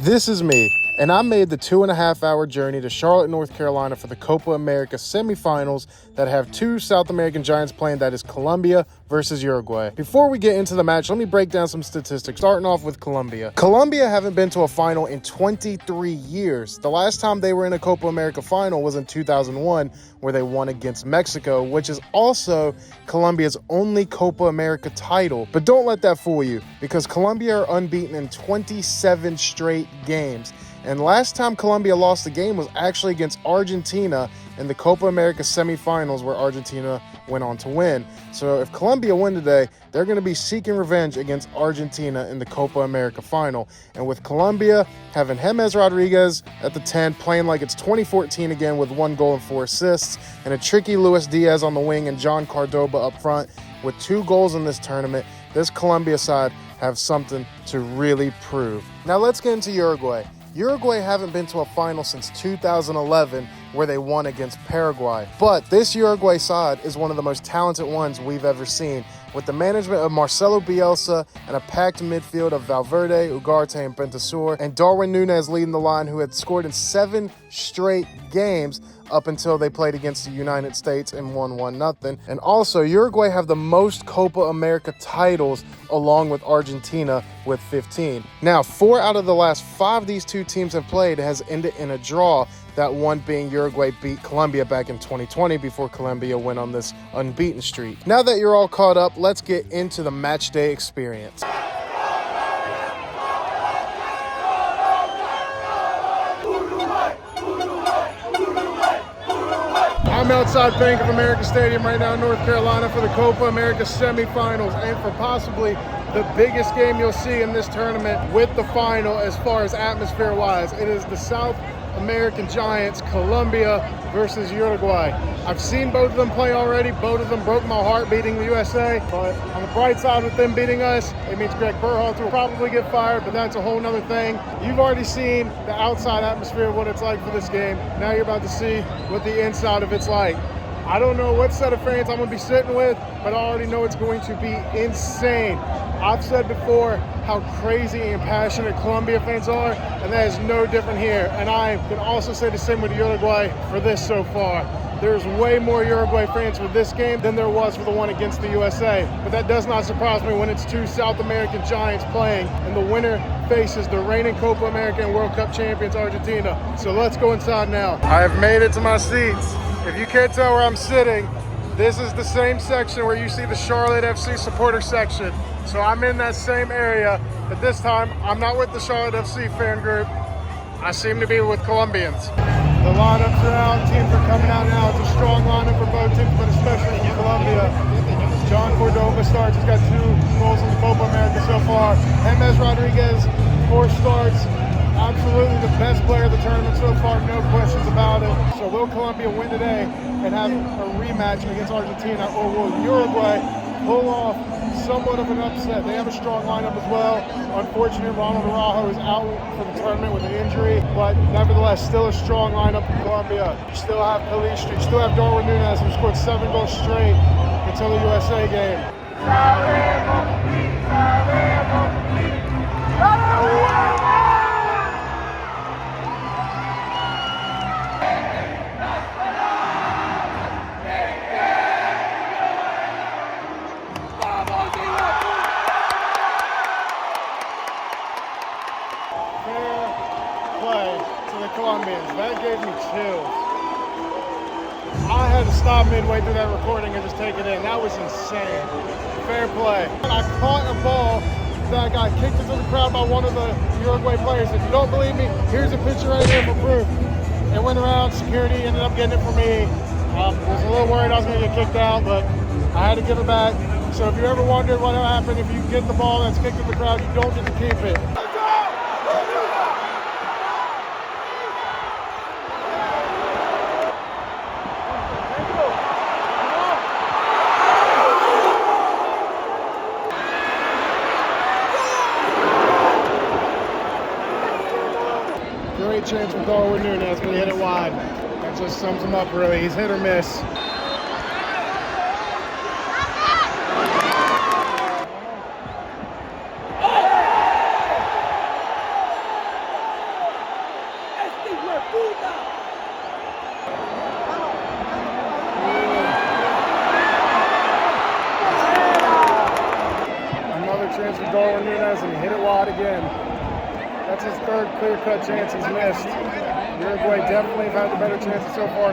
This is me, and I made the 2.5-hour journey to Charlotte, North Carolina for the Copa America semifinals that have two South American giants playing, that is Colombia versus Uruguay. Before we get into the match, let me break down some statistics, starting off with Colombia. Colombia haven't been to a final in 23 years. The last time they were in a Copa America final was in 2001, where they won against Mexico, which is also Colombia's only Copa America title. But don't let that fool you, because Colombia are unbeaten in 27 straight games. And last time Colombia lost the game was actually against Argentina in the Copa America semifinals, where Argentina went on to win. So if Colombia win today, they're going to be seeking revenge against Argentina in the Copa America final. And with Colombia having James Rodriguez at the 10, playing like it's 2014 again with 1 goal and 4 assists, and a tricky Luis Diaz on the wing and John Cordoba up front with 2 goals in this tournament, this Colombia side have something to really prove. Now let's get into Uruguay. Uruguay haven't been to a final since 2011, where they won against Paraguay. But this Uruguay side is one of the most talented ones we've ever seen, with the management of Marcelo Bielsa and a packed midfield of Valverde, Ugarte, and Bentancur, and Darwin Núñez leading the line, who had scored in 7 straight games up until they played against the United States and won 1-0. And also, Uruguay have the most Copa America titles, along with Argentina with 15. Now, 4 out of the last 5 these two teams have played has ended in a draw, that one being Uruguay beat Colombia back in 2020 before Colombia went on this unbeaten streak. Now that you're all caught up, let's get into the match day experience. I'm outside Bank of America Stadium right now in North Carolina for the Copa America semifinals, and for possibly the biggest game you'll see in this tournament with the final as far as atmosphere-wise. It is the South American giants, Colombia versus Uruguay. I've seen both of them play already. Both of them broke my heart beating the USA, but on the bright side with them beating us, it means Greg Berhalter will probably get fired, but that's a whole nother thing. You've already seen the outside atmosphere of what it's like for this game. Now you're about to see what the inside of it's like. I don't know what set of fans I'm going to be sitting with, but I already know it's going to be insane. I've said before how crazy and passionate Colombia fans are, and that is no different here. And I can also say the same with Uruguay for this so far. There's way more Uruguay fans for this game than there was for the one against the USA. But that does not surprise me when it's two South American giants playing, and the winner faces the reigning Copa America and World Cup champions, Argentina. So let's go inside now. I have made it to my seats. If you can't tell where I'm sitting, this is the same section where you see the Charlotte FC supporter section. So I'm in that same area, but this time I'm not with the Charlotte FC fan group. I seem to be with Colombians. The lineups are out, teams are coming out now. It's a strong lineup for both teams, but especially for Colombia. John Cordoba starts, he's got 2 goals in the Copa America so far. James Rodriguez, 4 starts. Absolutely the best player of the tournament so far, no questions about it. So will Colombia win today and have a rematch against Argentina, or will Uruguay pull off somewhat of an upset? They have a strong lineup as well. Unfortunately, Ronald Araujo is out for the tournament with an injury, but nevertheless, still a strong lineup for Colombia. You still have Calistri, you still have Darwin Núñez, who scored 7 goals straight until the USA game. Colombians. That gave me chills. I had to stop midway through that recording and just take it in. That was insane. Fair play. I caught a ball that got kicked into the crowd by one of the Uruguay players. If you don't believe me, here's a picture right here for proof. It went around, security ended up getting it for me. I was a little worried I was going to get kicked out, but I had to give it back. So if you ever wondered what will happen if you get the ball that's kicked in the crowd, you don't get to keep it. Great chance for Darwin Núñez, but he hit it wide. That just sums him up, really. He's hit or miss. Another chance for Darwin Nunez, and he hit it wide again. That's his third clear-cut chance he's missed. Uruguay definitely have had the better chances so far,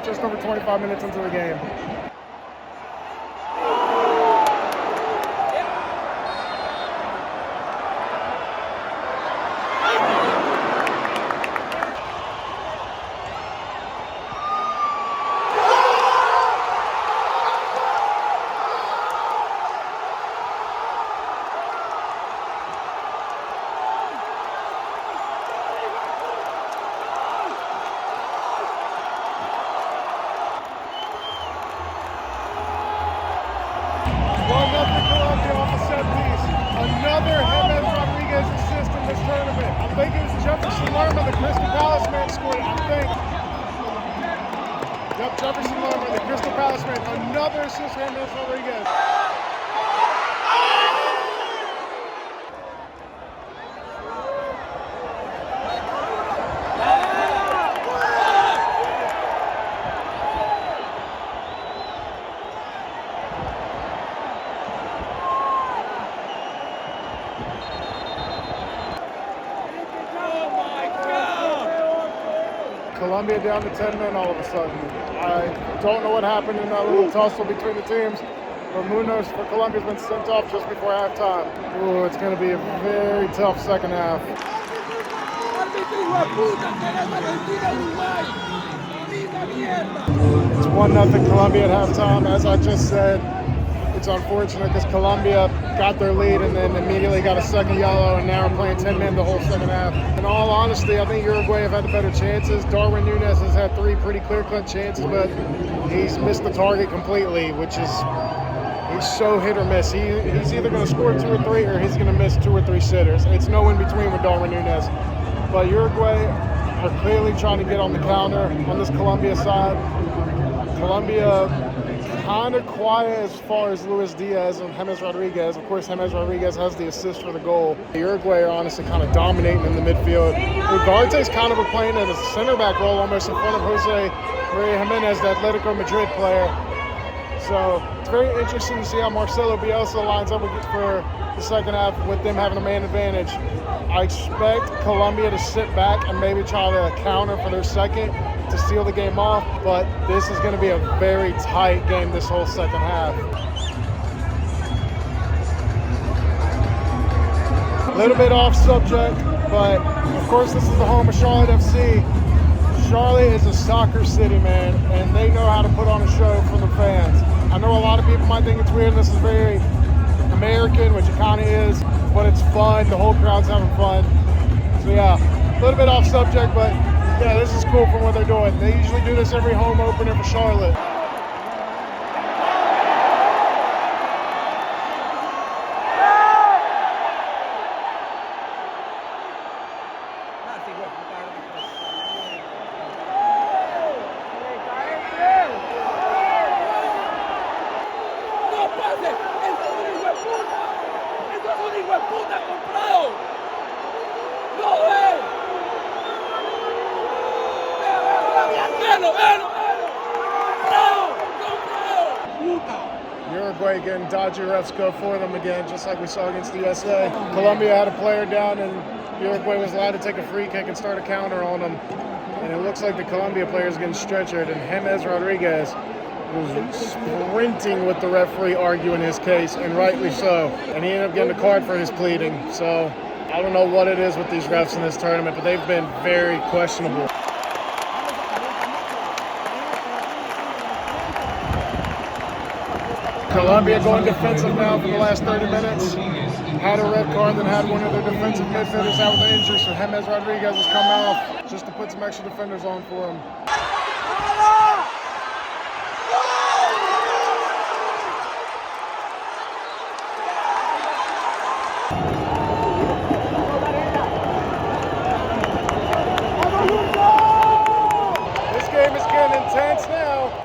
just over 25 minutes into the game. Colombia off a set piece. Another James Rodriguez assist in this tournament. I think it was Jefferson Lerma, the Crystal Palace man, scored it, I think. Yep, Jefferson Lerma, the Crystal Palace man. Another assist for James Rodriguez. Colombia down to 10 men all of a sudden. I don't know what happened in that little tussle between the teams, but Munoz for Colombia's been sent off just before halftime. Ooh, it's going to be a very tough second half. It's 1-0 Colombia at halftime. As I just said, it's unfortunate because Colombia got their lead and then immediately got a second yellow, and now we're playing 10 men the whole second half. In all honesty, I think Uruguay have had the better chances. Darwin Nunez has had 3 pretty clear-cut chances, but he's missed the target completely, which is, he's so hit or miss. He's either going to score 2 or 3 or he's going to miss 2 or 3 sitters. It's no in between with Darwin Nunez. But Uruguay are clearly trying to get on the counter on this Colombia side. Colombia kind of quiet as far as Luis Diaz and James Rodriguez. Of course, James Rodriguez has the assist for the goal. Uruguay are honestly kind of dominating in the midfield. Ugarte's kind of playing in a center back role almost in front of Jose Maria Jimenez, the Atletico Madrid player. So it's very interesting to see how Marcelo Bielsa lines up for the second half with them having a man advantage. I expect Colombia to sit back and maybe try to counter for their second to seal the game off, but this is going to be a very tight game this whole second half. A little bit off subject, but of course this is the home of Charlotte FC. Charlotte is a soccer city, man, and they know how to put on a show for the fans. I know a lot of people might think it's weird, this is very American, which it kind of is, but it's fun, the whole crowd's having fun. So yeah, a little bit off subject, but yeah, this is cool from what they're doing. They usually do this every home opener for Charlotte. Uruguay getting dodgy refs go for them again, just like we saw against the USA. Colombia had a player down and Uruguay was allowed to take a free kick and start a counter on them. And it looks like the Colombia player is getting stretchered, and James Rodriguez was sprinting with the referee arguing his case, and rightly so. And he ended up getting a card for his pleading. So I don't know what it is with these refs in this tournament, but they've been very questionable. Colombia going defensive now for the last 30 minutes. Had a red card, then had one of their defensive midfielders out with an injury, so James Rodriguez has come off just to put some extra defenders on for him.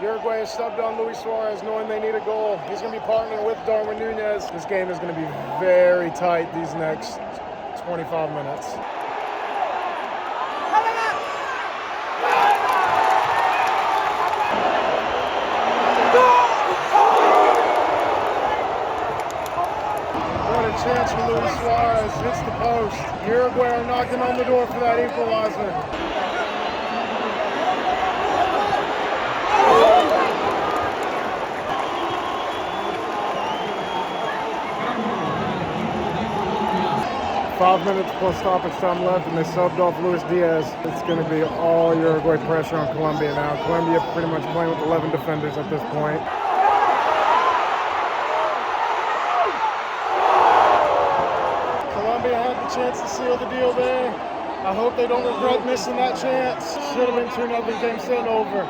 Uruguay has subbed on Luis Suarez, knowing they need a goal. He's going to be partnering with Darwin Nunez. This game is going to be very tight these next 25 minutes. Uruguay are knocking on the door for that equalizer. 5 minutes plus stoppage time left, and they subbed off Luis Diaz. It's going to be all Uruguay pressure on Colombia now. Colombia pretty much playing with 11 defenders at this point. Colombia had the chance to seal the deal there. I hope they don't regret missing that chance. Should have been 2-0 game sent over.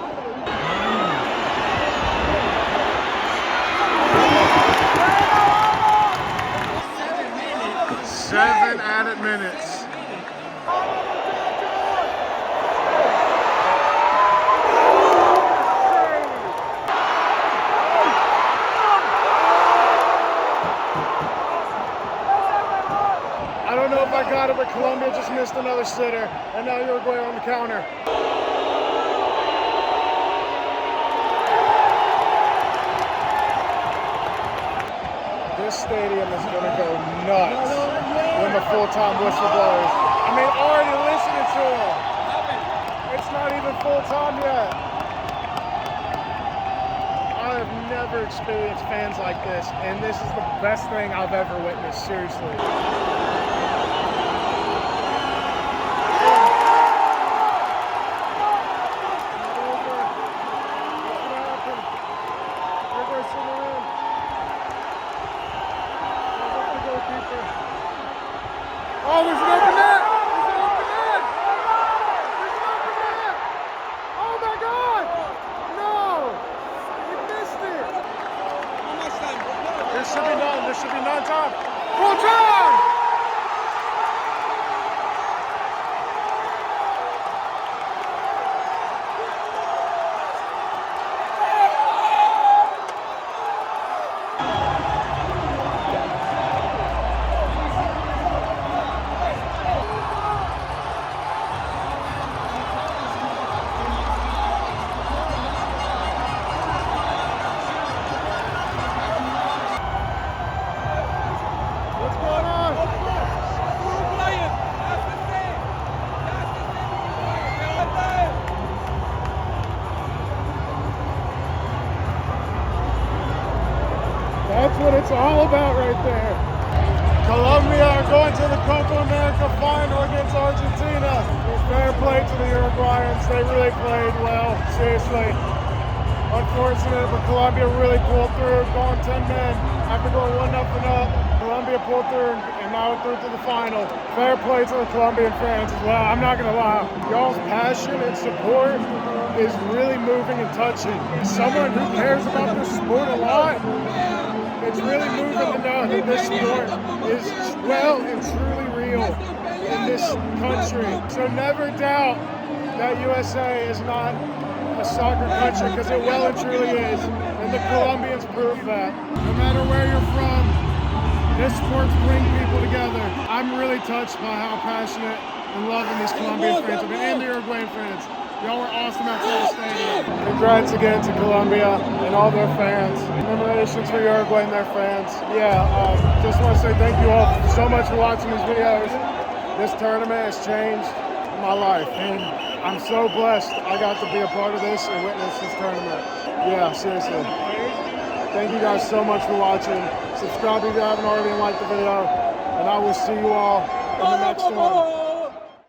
Seven added minutes. I don't know if I got it, but Colombia just missed another sitter, and now Uruguay on the counter. This stadium is going to go nuts when the full-time whistle blows. I mean, already listening to him. It's not even full-time yet. I have never experienced fans like this, and this is the best thing I've ever witnessed, seriously. Oh, there's an open net! There's an open net! There's an open net! Oh my God! No! We missed it! How much time? There should be none. There should be none time. Full time! That's what it's all about right there. Colombia are going to the Copa America final against Argentina. Fair play to the Uruguayans. They really played well, seriously. Unfortunate, but Colombia really pulled through, going 10 men after going 1-0 up. Colombia pulled through and now through to the final. Fair play to the Colombian fans as well. I'm not gonna lie, y'all's passion and support is really moving and touching. As someone who cares about this sport a lot, it's really moving to know that this sport is well and truly real in this country. So never doubt that USA is not a soccer country, because it well and truly is. And the Colombians prove that. No matter where you're from, this sports brings people together. I'm really touched by how passionate and loving these Colombian fans have been, and the Uruguayan fans. Y'all were awesome outside the stadium. Congrats again to Colombia and all their fans. Commemorations for Uruguay and their fans. Yeah, just want to say thank you all so much for watching these videos. This tournament has changed my life, and I'm so blessed I got to be a part of this and witness this tournament. Yeah, seriously. Thank you guys so much for watching. Subscribe if you haven't already and like the video, and I will see you all in the next one.